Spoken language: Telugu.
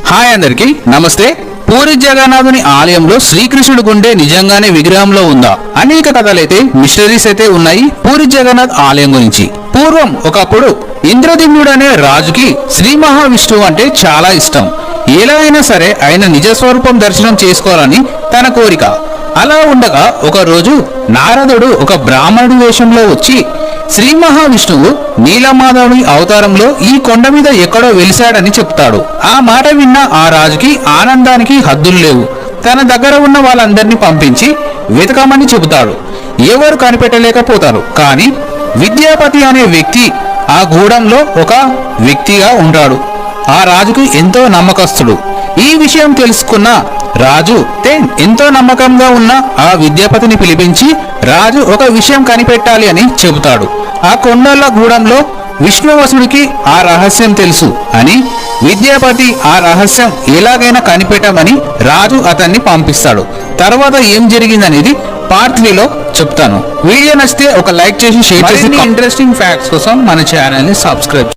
హాయ్ అందరికి నమస్తే. పూరి జగన్నాథుని ఆలయంలో శ్రీకృష్ణుడు గుండె నిజంగానే విగ్రహంలో ఉందా? అనేక కథలైతే మిస్టరీస్ అయితే ఉన్నాయి పూరి జగన్నాథ్ ఆలయం గురించి. పూర్వం ఒకప్పుడు ఇంద్రదిమ్నుడు అనే రాజుకి శ్రీ మహావిష్ణువు అంటే చాలా ఇష్టం. ఎలా అయినా సరే ఆయన నిజస్వరూపం దర్శనం చేసుకోవాలని తన కోరిక. అలా ఉండగా ఒక రోజు నారదుడు ఒక బ్రాహ్మణుడి వేషంలో వచ్చి శ్రీ మహావిష్ణువు నీలమాధవుని అవతారంలో ఈ కొండ మీద ఎక్కడో వెలిశాడని చెప్తాడు. ఆ మాట విన్న ఆ రాజుకి ఆనందానికి హద్దులు లేవు. తన దగ్గర ఉన్న వాళ్ళందరినీ పంపించి వెతకమని చెబుతాడు. ఎవరు కనిపెట్టలేకపోతారు. కానీ విద్యాపతి అనే వ్యక్తి ఆ గూడెంలో ఒక వ్యక్తిగా ఉంటాడు. ఆ రాజుకు ఎంతో నమ్మకస్తుడు. ఈ విషయం తెలుసుకున్న రాజు ఎంతో నమ్మకంగా ఉన్న ఆ విద్యాపతిని పిలిపించి రాజు ఒక విషయం కనిపెట్టాలి అని చెబుతాడు. ఆ కొండల గూడెంలో విష్ణువసుడికి ఆ రహస్యం తెలుసు అని విద్యాపతి ఆ రహస్యం ఎలాగైనా కనిపెట్టమని రాజు అతన్ని పంపిస్తాడు. తర్వాత ఏం జరిగిందనేది పార్ట్ 3లో చెప్తాను. వీడియో నచ్చితే ఒక లైక్ చేసి షేర్ చేసి ఇంట్రెస్టింగ్ ఫ్యాక్ట్స్ కోసం మన ఛానల్ ని సబ్స్క్రైబ్